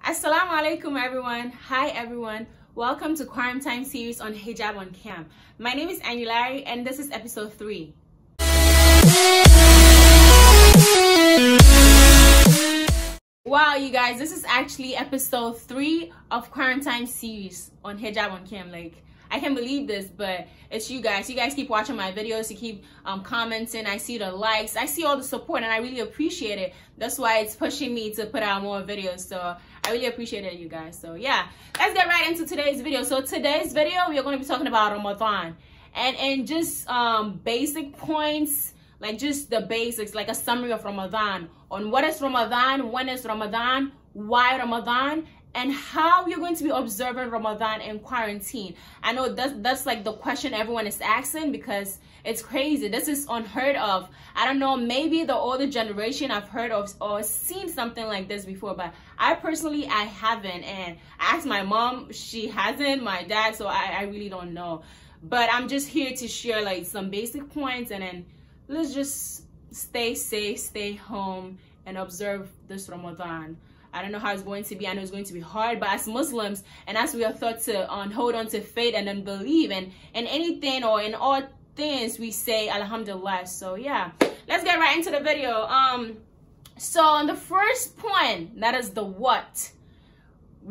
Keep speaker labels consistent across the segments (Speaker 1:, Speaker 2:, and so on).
Speaker 1: Assalamu alaikum everyone. Hi everyone. Welcome to QuaranTime series on hijab on cam. My name is Anulari and this is episode 3. Wow, you guys, this is actually episode 3 of QuaranTime series on hijab on cam. Like, I can't believe this, but it's you guys. You guys keep watching my videos, you keep commenting. I see the likes, I see all the support, and I really appreciate it. That's why it's pushing me to put out more videos. So I really appreciate it, you guys. So yeah, let's get right into today's video. So today's video, we are going to be talking about Ramadan, and just basic points, like just the basics, like a summary of Ramadan, on what is Ramadan, when is Ramadan, why Ramadan, and how you're going to be observing Ramadan in quarantine. I know that's like the question everyone is asking, because it's crazy. This is unheard of. I don't know, maybe the older generation have heard of or seen something like this before, but I personally, I haven't. And I asked my mom, she hasn't, my dad, so I really don't know. But I'm just here to share like some basic points, and then let's just stay safe, stay home, and observe this Ramadan. I don't know how it's going to be. I know it's going to be hard, but as Muslims, and as we are taught to hold on to faith and then believe in anything or in all things, we say Alhamdulillah. So yeah, let's get right into the video. So on the first point, that is the what.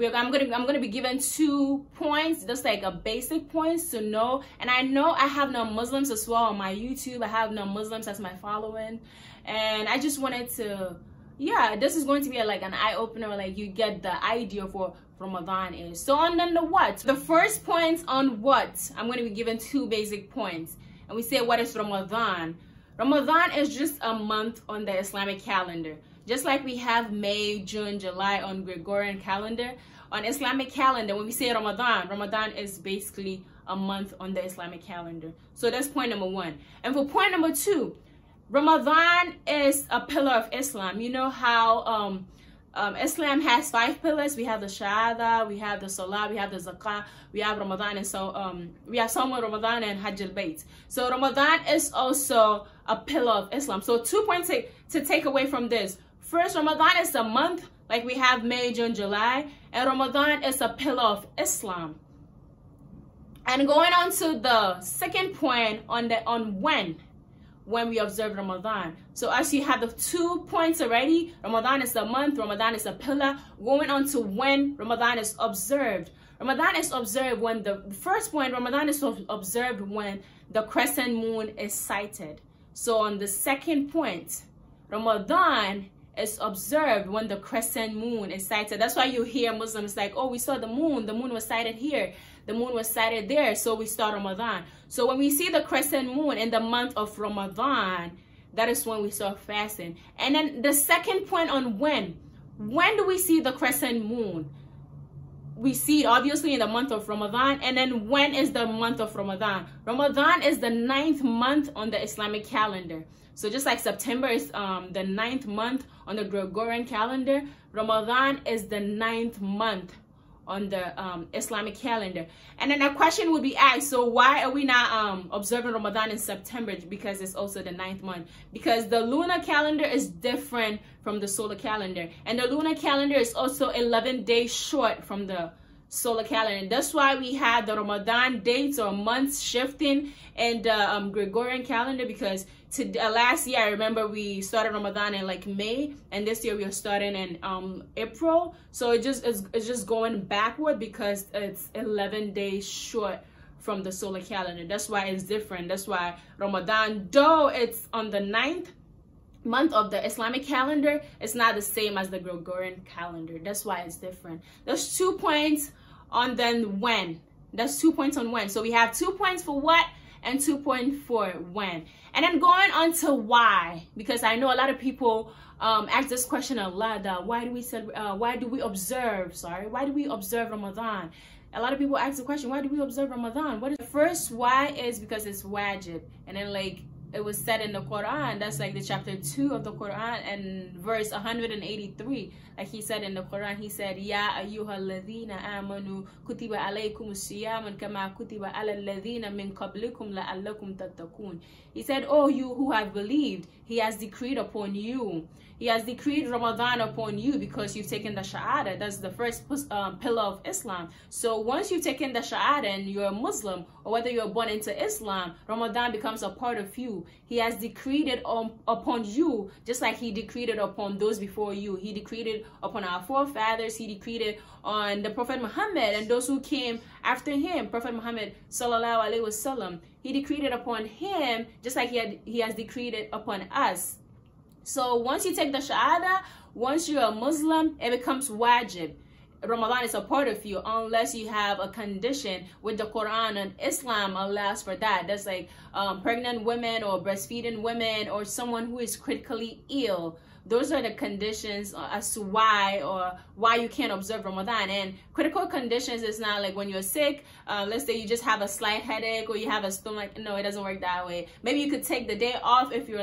Speaker 1: I'm gonna be given 2 points, just like a basic points to know. And I know I have non-Muslims as well on my YouTube. I have non-Muslims as my following, and I just wanted to, yeah, this is going to be like an eye-opener, like you get the idea of what Ramadan is. So on then the what, the first point on what, I'm going to be given 2 basic points, and we say, what is Ramadan? Ramadan is just a month on the Islamic calendar. Just like we have May, June, July on Gregorian calendar, on Islamic calendar, when we say Ramadan, Ramadan is basically a month on the Islamic calendar. So that's point number 1. And for point number 2, Ramadan is a pillar of Islam. You know how Islam has 5 pillars. We have the Shahada, we have the Salah, we have the Zakah, we have Ramadan, and so we have Sawm Ramadan and Hajj al-Bayt. So Ramadan is also a pillar of Islam. So 2 points to take away from this. First, Ramadan is a month, like we have May, June, July, and Ramadan is a pillar of Islam. And going on to the second point on when we observe Ramadan. So as you have the 2 points already, Ramadan is a month, Ramadan is a pillar. Going on to when Ramadan is observed. Ramadan is observed when the first point, Ramadan is observed when the crescent moon is sighted. So on the second point, Ramadan is observed when the crescent moon is sighted. That's why you hear Muslims like, oh, we saw the moon was sighted here, the moon was sighted there, so we start Ramadan. So when we see the crescent moon in the month of Ramadan, that is when we start fasting. And then the second point on when do we see the crescent moon? We see it obviously in the month of Ramadan. And then when is the month of Ramadan? Ramadan is the 9th month on the Islamic calendar. So just like September is the 9th month on the Gregorian calendar, Ramadan is the 9th month on the Islamic calendar. And then a question would be asked, so why are we not observing Ramadan in September? Because it's also the 9th month. Because the lunar calendar is different from the solar calendar. And the lunar calendar is also 11 days short from the solar calendar. That's why we had the Ramadan dates or months shifting in the Gregorian calendar, because last year I remember we started Ramadan in like May, and this year we are starting in April. So it's just going backward because it's 11 days short from the solar calendar. That's why it's different. That's why Ramadan, though it's on the 9th month of the Islamic calendar, it's not the same as the Gregorian calendar. That's why it's different. There's 2 points on then when. That's 2 points on when. So we have 2 points for what and 2 points for when. And then going on to why, because I know a lot of people ask this question a lot, why do we observe Ramadan? A lot of people ask the question, why do we observe Ramadan? The first why is because it's wajib. And then like it was said in the Quran. That's like the chapter 2 of the Quran and verse 183. Like he said in the Quran, he said, Ya ayyuhal ladhina amanu kutiba alaykum siyamun kama kutiba ala ladhina min qablikum la'allakum tattaqun. He said, oh, you who have believed, he has decreed upon you. He has decreed Ramadan upon you because you've taken the Shahada. That's the first pillar of Islam. So once you've taken the Shahada and you're a Muslim, or whether you're born into Islam, Ramadan becomes a part of you. He has decreed it upon you, just like he decreed it upon those before you. He decreed it upon our forefathers. He decreed it on the Prophet Muhammad and those who came after him, Prophet Muhammad sallallahu alaihi wasallam. He decreed it upon him, just like he has decreed it upon us. So once you take the Shahada, once you're a Muslim, it becomes wajib. Ramadan is a part of you unless you have a condition with the Quran, and Islam allows for that. That's like pregnant women or breastfeeding women or someone who is critically ill. Those are the conditions as to why you can't observe Ramadan. And critical conditions is not like when you're sick, let's say you just have a slight headache or you have a stomach. No, it doesn't work that way. Maybe you could take the day off if you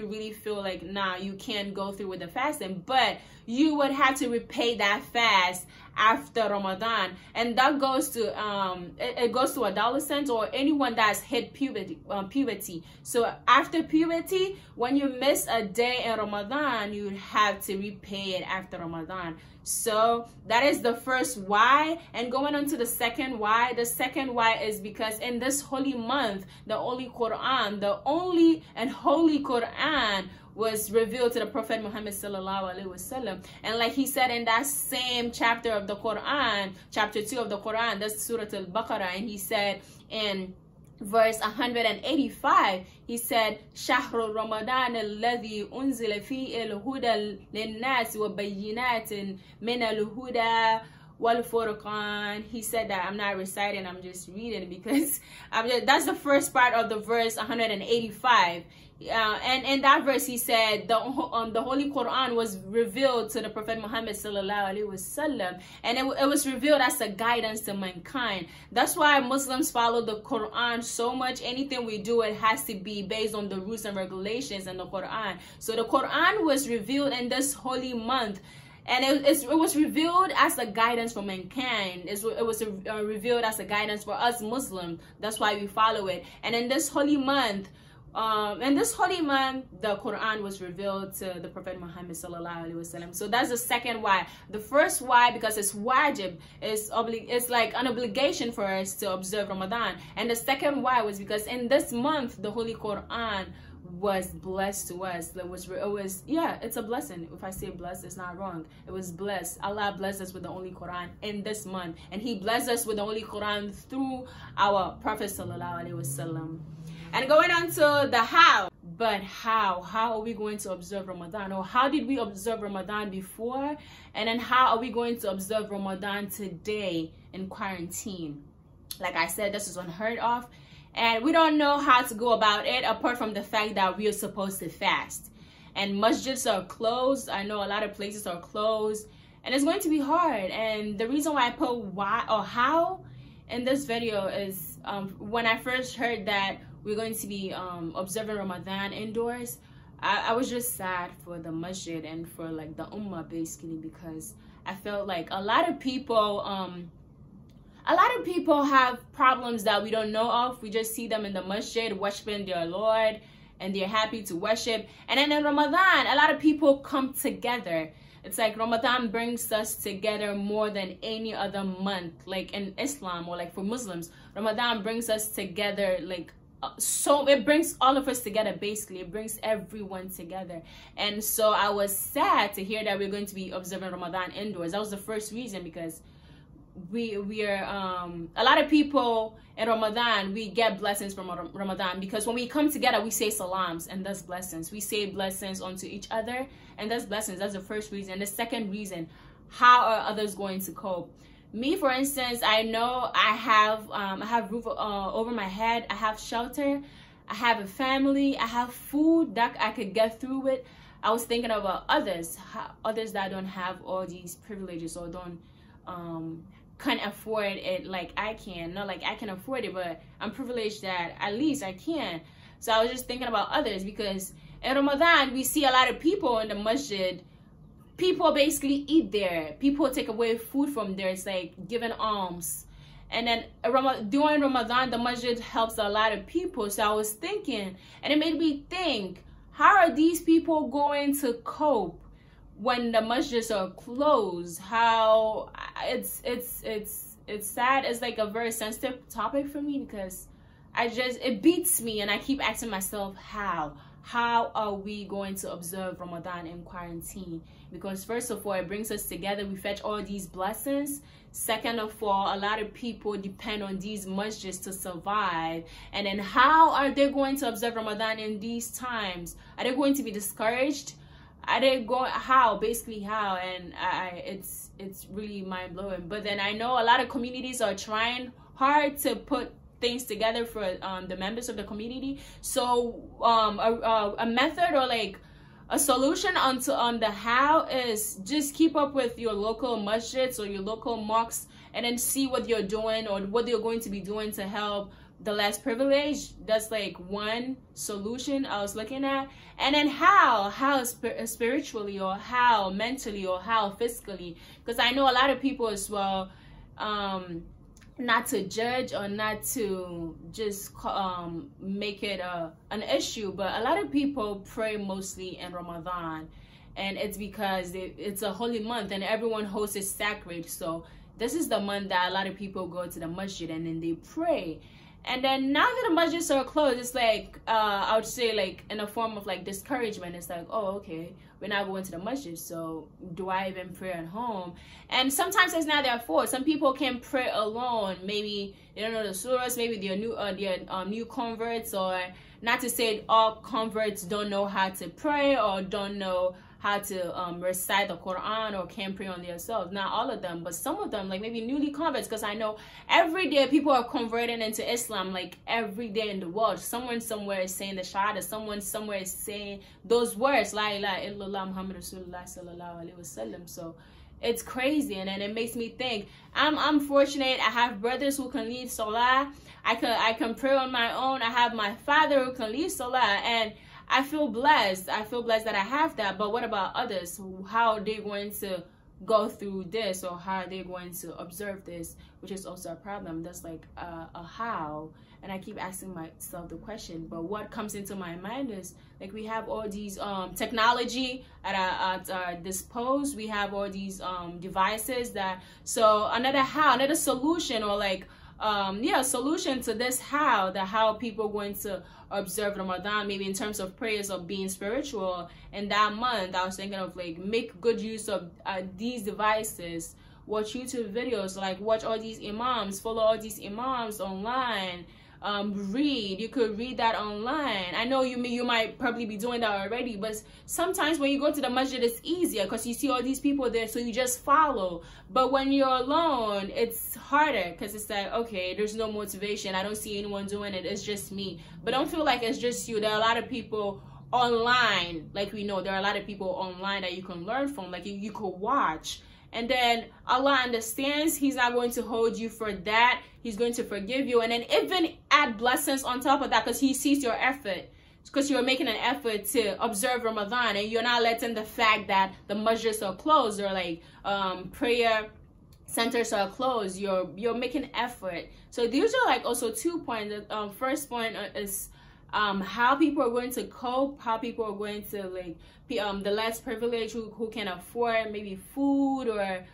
Speaker 1: really feel like, nah, you can't go through with the fasting, but you would have to repay that fast after Ramadan. And that goes to it goes to adolescents or anyone that's hit puberty. So after puberty, when you miss a day in Ramadan, you have to repay it after Ramadan. So that is the first why. And going on to the second why, is because in this holy month, the only and holy Quran was revealed to the Prophet Muhammad sallallahu alaihi wasallam. And like he said in that same chapter of the Quran, chapter 2 of the Quran, that's Surah Al-Baqarah, and he said in verse 185, he said, Shahru Ramadan alladhi unzila fihi al-huda lin-nas wa bayyinatin min al-huda wal furqan. He said that. I'm not reciting, I'm just reading because that's the first part of the verse 185. And in that verse he said the Holy Quran was revealed to the Prophet Muhammad sallallahu alaihi wasallam, and it was revealed as a guidance to mankind. That's why Muslims follow the Quran so much. Anything we do, it has to be based on the rules and regulations in the Quran. So the Quran was revealed in this holy month, and it was revealed as a guidance for mankind. It was revealed as a guidance for us Muslims. That's why we follow it. And in this holy month, the Quran was revealed to the Prophet Muhammad sallallahu alaihi wasallam. So that's the second why. The first why, because it's wajib, it's like an obligation for us to observe Ramadan. And the second why was because in this month, the Holy Quran was blessed to us. It's a blessing. If I say blessed, it's not wrong. It was blessed. Allah blessed us with the Holy Quran in this month, and He blessed us with the Holy Quran through our Prophet sallallahu alaihi wasallam. And going on to the how. But how are we going to observe Ramadan? Or how did we observe Ramadan before? And then how are we going to observe Ramadan today in quarantine? Like I said, this is unheard of. And we don't know how to go about it apart from the fact that we are supposed to fast. And masjids are closed. I know a lot of places are closed. And it's going to be hard. And the reason why I put why or how in this video is when I first heard that we're going to be observing Ramadan indoors, I was just sad for the masjid and for like the ummah basically, because I felt like a lot of people have problems that we don't know of. We just see them in the masjid worshiping their Lord and they're happy to worship. And then in Ramadan, a lot of people come together. It's like Ramadan brings us together more than any other month, like in Islam or like for Muslims. Ramadan brings us together like so it brings all of us together basically. It brings everyone together. And so I was sad to hear that we're going to be observing Ramadan indoors. That was the first reason, because we are a lot of people in Ramadan, we get blessings from Ramadan, because when we come together we say salams, and that's blessings. We say blessings onto each other, and that's blessings. That's the first reason. And the second reason, how are others going to cope? Me, for instance, I know I have roof over my head, I have shelter, I have a family, I have food that I could get through with. I was thinking about others that don't have all these privileges or can't afford it like I can. Not like I can afford it, but I'm privileged that at least I can. So I was just thinking about others, because in Ramadan we see a lot of people in the masjid. People basically eat there. People take away food from there. It's like giving alms. And then during Ramadan, the masjid helps a lot of people. So I was thinking, and it made me think, how are these people going to cope when the masjids are closed? How it's sad. It's like a very sensitive topic for me, because it beats me, and I keep asking myself, how are we going to observe Ramadan in quarantine? Because first of all, it brings us together. We fetch all these blessings. Second of all, a lot of people depend on these masjids to survive. And then how are they going to observe Ramadan in these times? Are they going to be discouraged? Are they going, how? Basically how? And it's really mind-blowing. But then I know a lot of communities are trying hard to put things together for the members of the community. So a method, or like a solution on the how, is just keep up with your local masjids or your local mosques, and then see what you're doing or what you're going to be doing to help the less privileged. That's like one solution I was looking at. And then how spiritually, or how mentally, or how physically, because I know a lot of people as well, not to judge or not to just make it an issue, but a lot of people pray mostly in Ramadan, and it's because it's a holy month and everyone hosts it sacred. So this is the month that a lot of people go to the masjid and then they pray. And then now that the masjids are closed, it's like I would say, like, in a form of like discouragement. It's like, oh, okay, we're not going to the masjid, so do I even pray at home? And sometimes it's not their fault. Some people can pray alone. Maybe they don't know the surahs. Maybe they're new converts, or not to say all converts don't know how to pray or don't know how to recite the Quran or can pray on themselves. Not all of them, but some of them, like maybe newly converts, because I know every day people are converting into Islam, like every day in the world. Someone somewhere is saying the Shahada, someone somewhere is saying those words, La ilaha illallah Muhammad Rasulullah sallallahu alaihi wasallam. So it's crazy, and then it makes me think, I'm fortunate. I have brothers who can lead Salah. I can pray on my own. I have my father who can lead Salah, and I feel blessed. I feel blessed that I have that. But what about others? How are they going to go through this, or how are they going to observe this, which is also a problem. That's like a how. And I keep asking myself the question, but what comes into my mind is, like, we have all these technology at our disposal. We have all these devices that, so another solution, or like solution to this how people are going to observe Ramadan, maybe in terms of prayers, of being spiritual in that month. I was thinking of, like, make good use of these devices, watch YouTube videos, like watch all these imams, follow all these imams online, read. You could read that online. I know you might probably be doing that already, but sometimes when you go to the masjid, it's easier because you see all these people there, so you just follow. But when you're alone, it's harder, because it's like, okay, there's no motivation, I don't see anyone doing it, it's just me. But don't feel like it's just you. There are a lot of people online, like we know there are a lot of people online that you can learn from, like you could watch. And then Allah understands. He's not going to hold you for that. He's going to forgive you. And then even add blessings on top of that, because he sees your effort. Because you're making an effort to observe Ramadan, and you're not letting the fact that the masjids are closed, or like prayer centers are closed. You're making effort. So these are like also 2 points. First point is how people are going to cope, how people are going to, like, the less privileged who can afford maybe food, or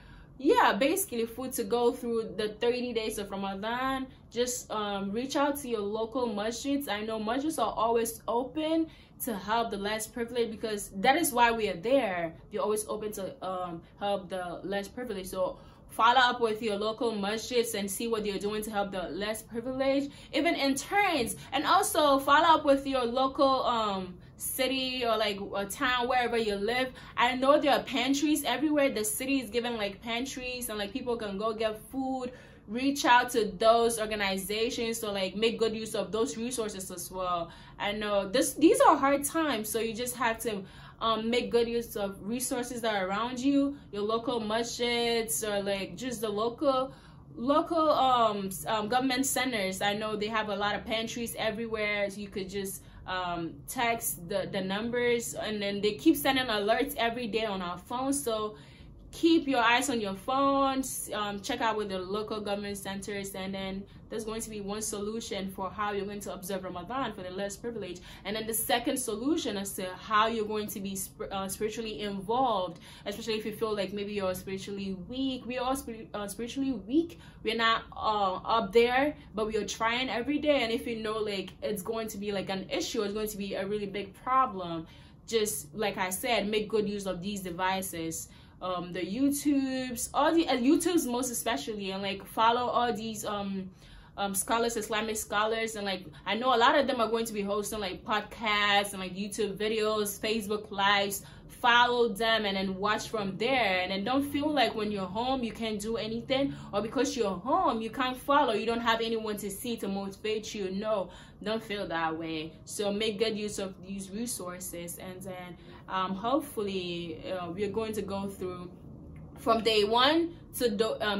Speaker 1: basically food to go through the 30 days of Ramadan. Just reach out to your local masjids. I know masjids are always open to help the less privileged, because that is why we are there. They're always open to help the less privileged. So follow up with your local masjids and see what they're doing to help the less privileged, even interns. And also follow up with your local city, or like a town, wherever you live. I know there are pantries everywhere. The city is giving like pantries, and like people can go get food. Reach out to those organizations to, like, make good use of those resources as well. I know these are hard times, so you just have to make good use of resources that are around you, your local masjids, or like just the local government centers. I know they have a lot of pantries everywhere, so you could just text the numbers, and then they keep sending alerts every day on our phones. So keep your eyes on your phones, check out with the local government centers, and then there's going to be one solution for how you're going to observe Ramadan for the less privileged, and then the second solution as to how you're going to be spiritually involved, especially if you feel like maybe you're spiritually weak. We are all spiritually weak. We're not up there, but we are trying every day. And if you know like it's going to be like an issue, it's going to be a really big problem, just like I said, make good use of these devices. The YouTubes, all the YouTubes most especially, and like follow all these scholars, Islamic scholars, and like I know a lot of them are going to be hosting like podcasts and like YouTube videos, Facebook lives. Follow them and then watch from there, and then don't feel like when you're home you can't do anything, or because you're home you can't follow, you don't have anyone to see to motivate you. No, don't feel that way. So make good use of these resources, and then hopefully we're going to go through from day 1 to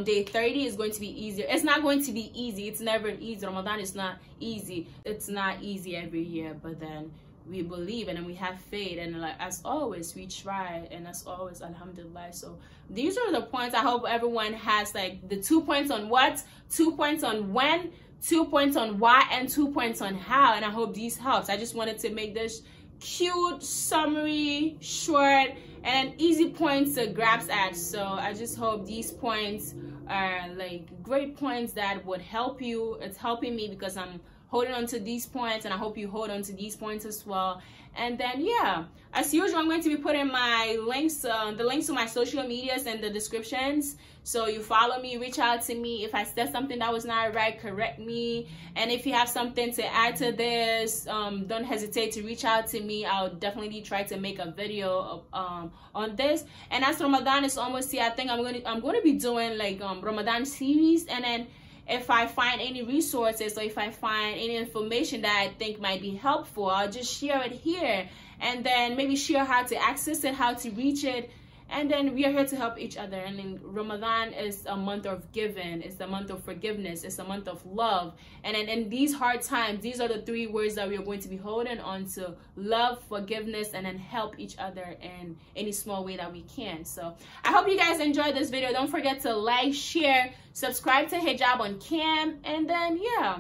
Speaker 1: day 30 is going to be easier. It's not going to be easy. It's never easy. Ramadan is not easy. It's not easy every year, but then we believe and then we have faith, and like as always we try, and as always alhamdulillah. So these are the points. I hope everyone has like the 2 points on what, 2 points on when, 2 points on why, and 2 points on how, and I hope these helps. I just wanted to make this cute, summary, short, and easy points to grasp at. So I just hope these points are like great points that would help you. It's helping me because I'm holding on to these points, and I hope you hold on to these points as well. And then yeah, as usual, I'm going to be putting my links, the links to my social medias in the descriptions. So you follow me, reach out to me. If I said something that was not right, correct me. And if you have something to add to this, don't hesitate to reach out to me. I'll definitely try to make a video on this. And as Ramadan is almost here, I think I'm going to be doing like Ramadan series, and then if I find any resources or if I find any information that I think might be helpful, I'll just share it here, and then maybe share how to access it, how to reach it. And then we are here to help each other. And then Ramadan is a month of giving, it's a month of forgiveness, it's a month of love. And then in these hard times, these are the 3 words that we are going to be holding on to: love, forgiveness, and then help each other in any small way that we can. So I hope you guys enjoyed this video. Don't forget to like, share, subscribe to Hijab on Cam, and then yeah,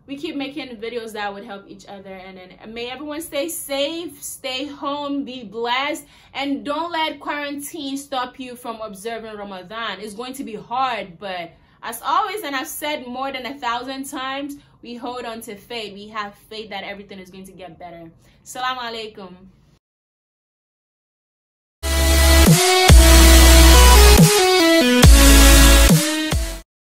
Speaker 1: we keep making videos that would help each other. And then may everyone stay safe, stay home, be blessed, and don't let quarantine stop you from observing Ramadan. It's going to be hard, but as always, and I've said more than 1,000 times, we hold on to faith. We have faith that everything is going to get better. Assalamu alaikum.